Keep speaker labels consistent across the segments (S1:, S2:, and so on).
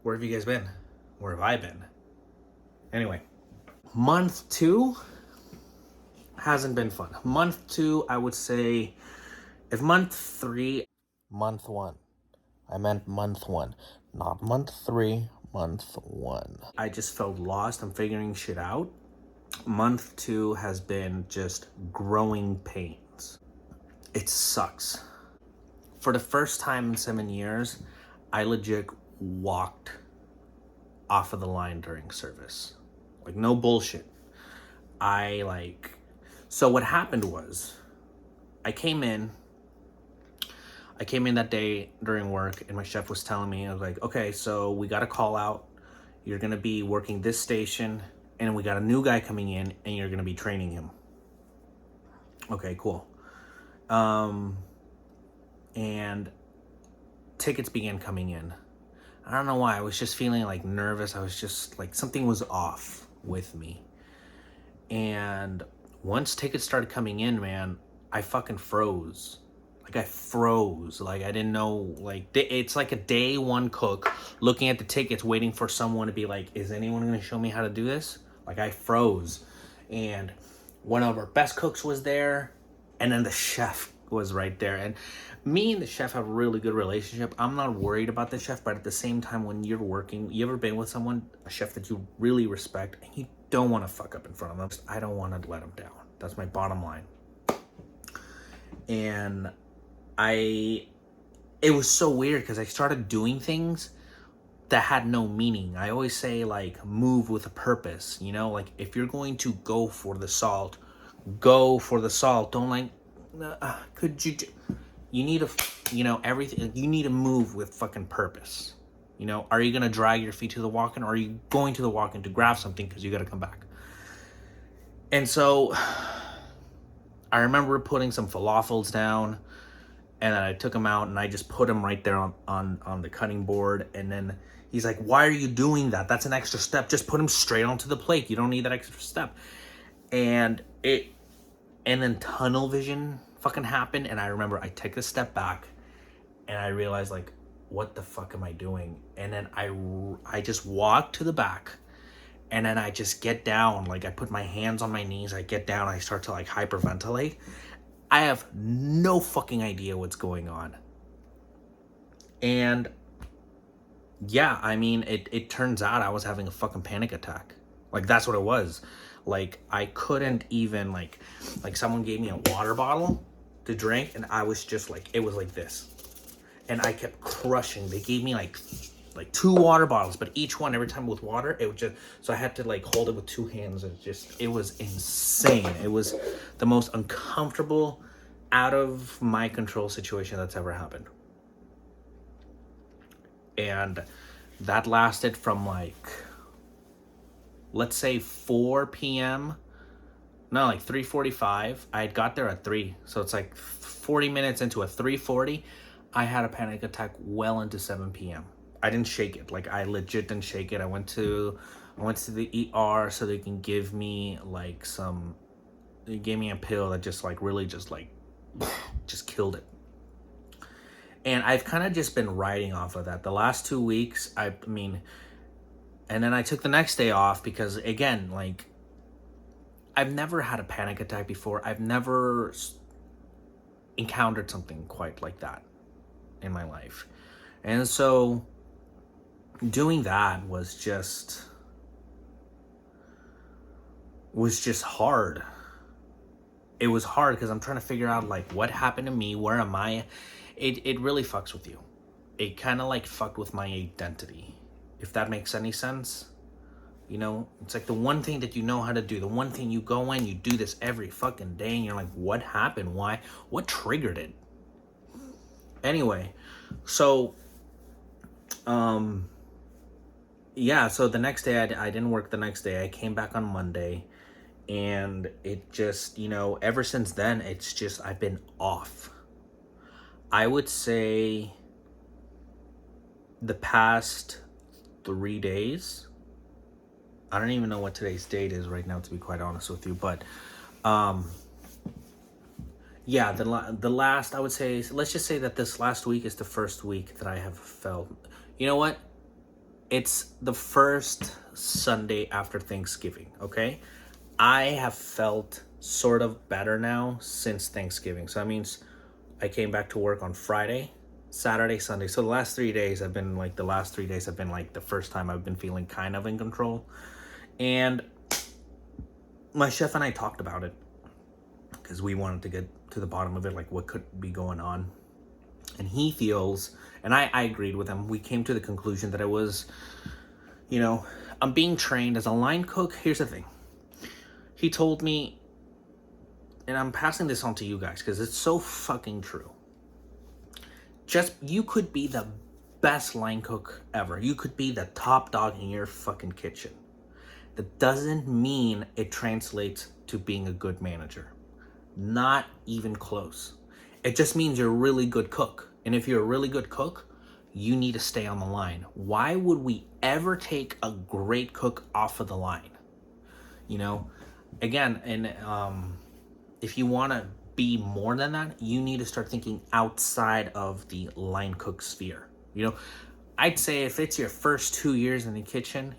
S1: Where have you guys been? Where have I been? Anyway, month 2 hasn't been fun. Month 2, I would say, if month 3, month 1. I meant month 1, not month 3, month 1. I just felt lost. I'm figuring shit out. Month 2 has been just growing pains. It sucks. For the first time in 7 years, I legit walked off of the line during service. Like, no bullshit. So what happened was, I came in that day during work, and my chef was telling me, I was like, okay, so we got a call out. You're gonna be working this station, and we got a new guy coming in, and you're gonna be training him. Okay, cool. And tickets began coming in. I don't know why, I was just feeling like nervous. I was just like, something was off with me. And once tickets started coming in, man, I fucking froze. Like, I froze. Like, I didn't know, like, it's like a day one cook looking at the tickets, waiting for someone to be like, is anyone going to show me how to do this? Like, I froze. And one of our best cooks was there, and then the chef was right there. And me and the chef have a really good relationship. I'm not worried about the chef, but at the same time, when you're working, you ever been with someone, a chef that you really respect, and you don't want to fuck up in front of them? I don't want to let them down. That's my bottom line. And it was so weird because I started doing things that had no meaning. I always say, like, move with a purpose, you know? Like, if you're going to go for the salt, go for the salt. Don't like, could you, you need to, you know, everything, you need to move with fucking purpose. You know, are you going to drag your feet to the walk-in, or are you going to the walk-in to grab something because you got to come back? And so I remember putting some falafels down, and then I took them out and I just put them right there on the cutting board. And then he's like, why are you doing that? That's an extra step. Just put them straight onto the plate. You don't need that extra step. And then tunnel vision fucking happened. And I remember I took a step back and I realized, like, what the fuck am I doing? And then I just walked to the back, and then I just get down. Like, I put my hands on my knees, I get down, I start to, like, hyperventilate. I have no fucking idea what's going on. And yeah, I mean, it turns out I was having a fucking panic attack. Like, that's what it was. Like, I couldn't even, like someone gave me a water bottle to drink, and I was just like, it was like this. And I kept crushing. They gave me like 2 water bottles, but each one, every time with water, it would just, so I had to, like, hold it with 2 hands. It was insane. It was the most uncomfortable, out of my control situation that's ever happened. And that lasted from, like, let's say 4 p.m. No, like 3:45. I had got there at 3. So it's like 40 minutes into a 3:40. I had a panic attack well into 7 p.m. I didn't shake it. Like, I legit didn't shake it. I went to the ER so they can give me, like, they gave me a pill that just, like, really just, like, just killed it. And I've kind of just been riding off of that. The last 2 weeks, I mean, and then I took the next day off because, again, like, I've never had a panic attack before. I've never encountered something quite like that in my life. And so doing that was just hard. It was hard because I'm trying to figure out, like, what happened to me? Where am I? It really fucks with you. It kind of, like, fucked with my identity, if that makes any sense. You know, it's like the one thing that you know how to do, the one thing you go in, you do this every fucking day, and you're like, what happened? Why? What triggered it? Anyway, so, yeah, so the next day, I didn't work the next day. I came back on Monday, and it just, you know, ever since then, it's just, I've been off. I would say the past 3 days, I don't even know what today's date is right now, to be quite honest with you, but yeah, the last, I would say, let's just say that this last week is the first week that I have felt, you know what? it's the first Sunday after Thanksgiving, okay? I have felt sort of better now since Thanksgiving. So that means I came back to work on Friday, Saturday, Sunday. So the last 3 days have been like the first time I've been feeling kind of in control. And my chef and I talked about it because we wanted to get to the bottom of it, like what could be going on. And he feels, and I agreed with him, we came to the conclusion that it was, I'm being trained as a line cook. Here's the thing. He told me, and I'm passing this on to you guys because it's so fucking true. You could be the best line cook ever. You could be the top dog in your fucking kitchen. That doesn't mean it translates to being a good manager. Not even close. It just means you're a really good cook. And if you're a really good cook, you need to stay on the line. Why would we ever take a great cook off of the line? Again, and if you want to be more than that, you need to start thinking outside of the line cook sphere. I'd say if it's your first 2 years in the kitchen,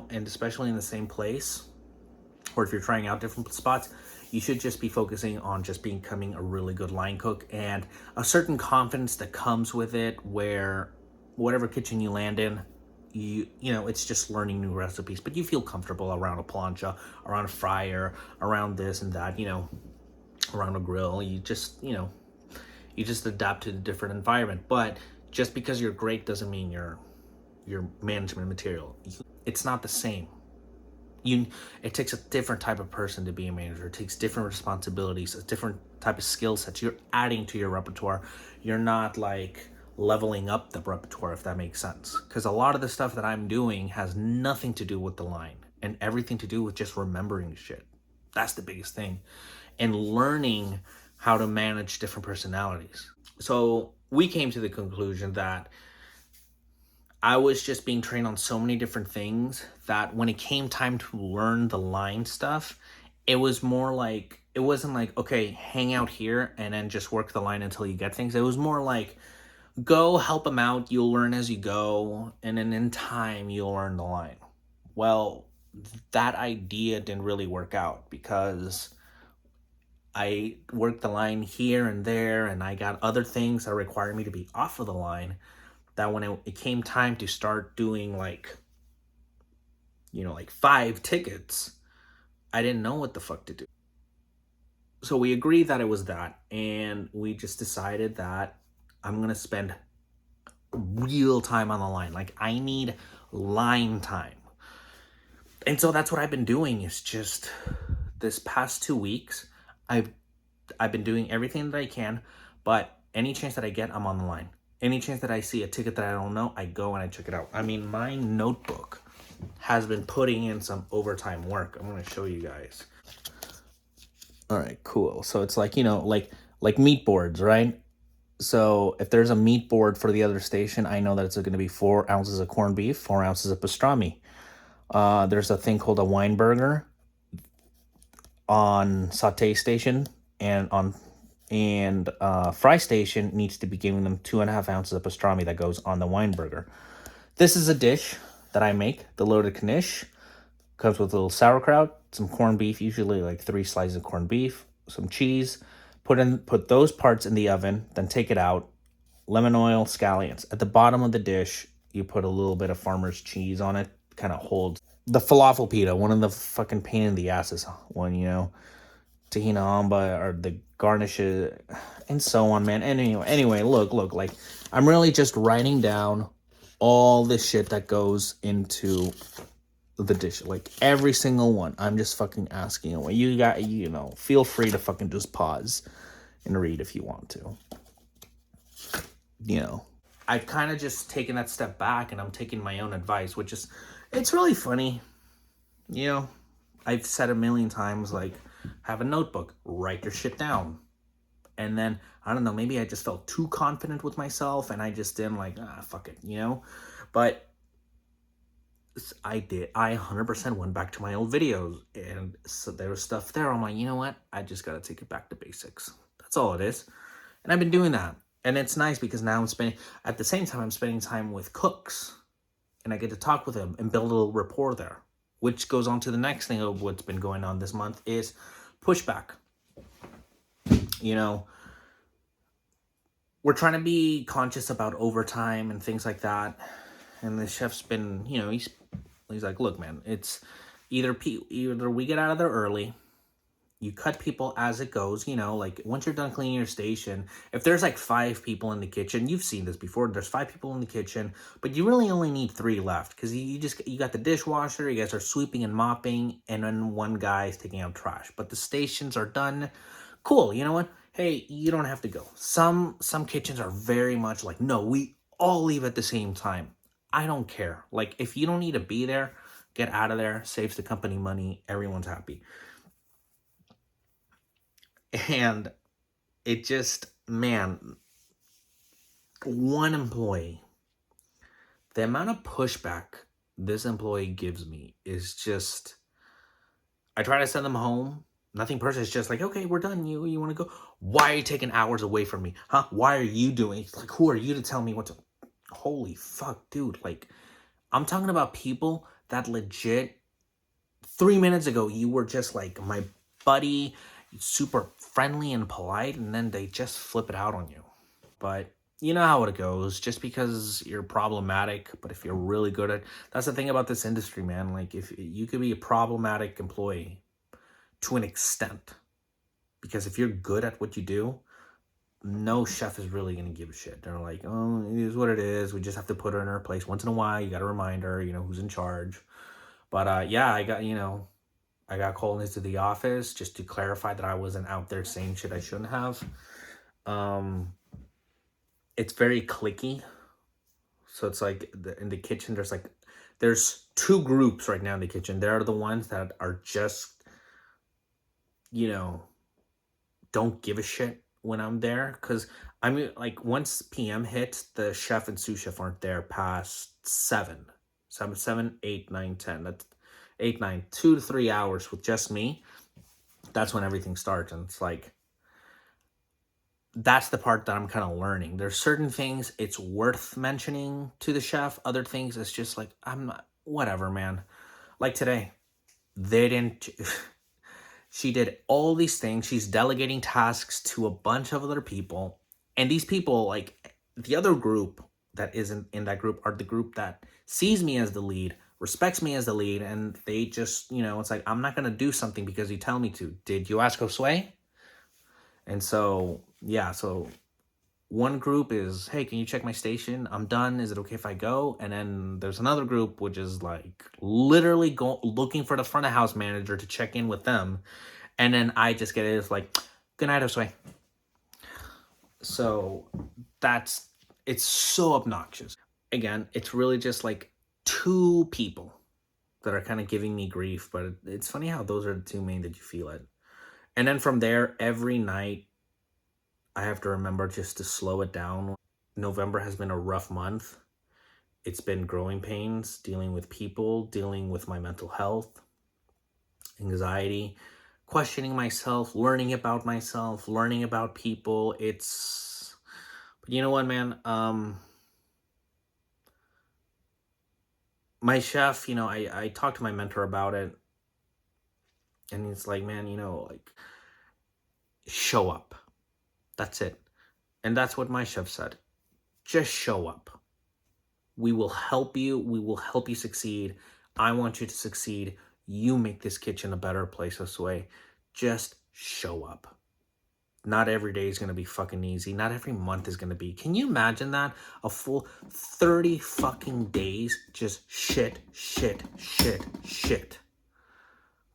S1: and especially in the same place, or if you're trying out different spots, you should just be focusing on just becoming a really good line cook and a certain confidence that comes with it, where whatever kitchen you land in, it's just learning new recipes, but you feel comfortable around a plancha, around a fryer, around this and that, around a grill. You just adapt to a different environment. But just because you're great doesn't mean you're management material. It's not the same. It takes a different type of person to be a manager. It takes different responsibilities, a different type of skill sets you're adding to your repertoire. You're not like leveling up the repertoire, if that makes sense. Because a lot of the stuff that I'm doing has nothing to do with the line and everything to do with just remembering shit. That's the biggest thing. And learning how to manage different personalities. So we came to the conclusion that I was just being trained on so many different things that when it came time to learn the line stuff, it was more like, it wasn't like, okay, hang out here and then just work the line until you get things. It was more like, go help them out, you'll learn as you go, and then in time, you'll learn the line. Well, that idea didn't really work out because I worked the line here and there, and I got other things that required me to be off of the line, that when it came time to start doing like 5 tickets, I didn't know what the fuck to do. So we agreed that it was that, and we just decided that I'm gonna spend real time on the line. Like, I need line time. And so that's what I've been doing, is just this past 2 weeks, I've been doing everything that I can, but any chance that I get, I'm on the line. Any chance that I see a ticket that I don't know, I go and I check it out. I mean, my notebook has been putting in some overtime work. I'm going to show you guys. All right, cool. So it's like, like meat boards, right? So if there's a meat board for the other station, I know that it's going to be 4 ounces of corned beef, 4 ounces of pastrami. There's a thing called a Weinberger on saute station, and fry station needs to be giving them 2.5 ounces of pastrami that goes on the Weinberger. This is a dish that I make, the loaded knish. Comes with a little sauerkraut, some corned beef, usually like 3 slices of corned beef, some cheese. Put those parts in the oven, then take it out. Lemon oil, scallions. At the bottom of the dish, you put a little bit of farmer's cheese on it, kind of holds. The falafel pita, one of the fucking pain in the asses one, tahina amba, or the garnishes, and so on, man. And anyway, look, like, I'm really just writing down all the shit that goes into the dish, like every single one. I'm just fucking asking away. You got, feel free to fucking just pause and read if you want to. I've kind of just taken that step back, and I'm taking my own advice, which is, it's really funny. I've said a million times, like, have a notebook, write your shit down. And then, I don't know, maybe I just felt too confident with myself, and I just didn't fuck it, But I 100% went back to my old videos, and so there was stuff there. I'm like, you know what? I just got to take it back to basics. That's all it is. And I've been doing that. And it's nice because now at the same time, I'm spending time with cooks. and I get to talk with them and build a little rapport there. Which goes on to the next thing of what's been going on this month is pushback. You know, we're trying to be conscious about overtime and things like that. And the chef's been, you know, he's like, look, man, it's either we get out of there early, you cut people as it goes, you know, like once you're done cleaning your station, if there's like 5 people in the kitchen, you've seen this before, there's 5 people in the kitchen, but you really only need 3 left because you got the dishwasher, you guys are sweeping and mopping, and then one guy is taking out trash, but the stations are done. Cool, you know what? Hey, you don't have to go. Some kitchens are very much like, no, we all leave at the same time. I don't care. Like, if you don't need to be there, get out of there. Saves the company money. Everyone's happy. And it just, man, one employee, the amount of pushback this employee gives me is just, I try to send them home. Nothing personal. It's just like, okay, we're done. You want to go? Why are you taking hours away from me? Huh? Why are you doing? It's like, who are you to tell me what to? Holy fuck, dude. Like, I'm talking about people that legit 3 minutes ago, you were just like my buddy, super friendly and polite, and then they just flip it out on you. But you know how it goes, just because you're problematic, but if you're really good at, that's the thing about this industry, man. Like, if you could be a problematic employee to an extent, because if you're good at what you do, no chef is really going to give a shit. They're like, oh, it is what it is. We just have to put her in her place once in a while. You got to remind her, you know, who's in charge. But yeah, I got called into the office just to clarify that I wasn't out there saying shit I shouldn't have. It's very cliquey. So it's like in the kitchen, there's 2 groups right now in the kitchen. There are the ones that are just, you know, don't give a shit when I'm there. Because I mean, like, once PM hits, the chef and sous chef aren't there past 7, 8, 9, 10. That's 8, 9, 2 to 3 hours with just me. That's when everything starts. And it's like, that's the part that I'm kind of learning. There's certain things it's worth mentioning to the chef. Other things it's just like, I'm not, whatever, man. Like today, they didn't, she did all these things. She's delegating tasks to a bunch of other people. And these people, like the other group that isn't in that group, are the group that sees me as the lead, respects me as the lead. And they just, you know, it's like, I'm not going to do something because you tell me to. Did you ask Josue? And so, yeah, so one group is, hey, can you check my station? I'm done. Is it okay if I go? And then there's another group which is like literally looking for the front of house manager to check in with them. And then I just get it. It's like, good night, Josue. So it's so obnoxious. Again, it's really just like 2 people that are kind of giving me grief. But it's funny how those are the 2 main that you feel it. And then from there, every night, I have to remember just to slow it down. November has been a rough month. It's been growing pains, dealing with people, dealing with my mental health, anxiety, questioning myself, learning about myself, learning about people. But you know what, man? My chef, you know, I talked to my mentor about it, and it's like, man, you know, like, show up. That's it. And that's what my chef said. Just show up. We will help you. We will help you succeed. I want you to succeed. You make this kitchen a better place this way. Just show up. Not every day is going to be fucking easy. Not every month is going to be. Can you imagine that? A full 30 fucking days, just shit.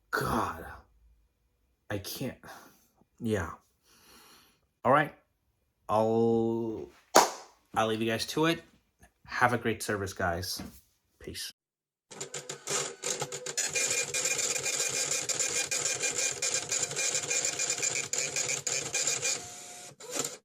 S1: God. I can't. Yeah. All right. I'll leave you guys to it. Have a great service, guys. Peace.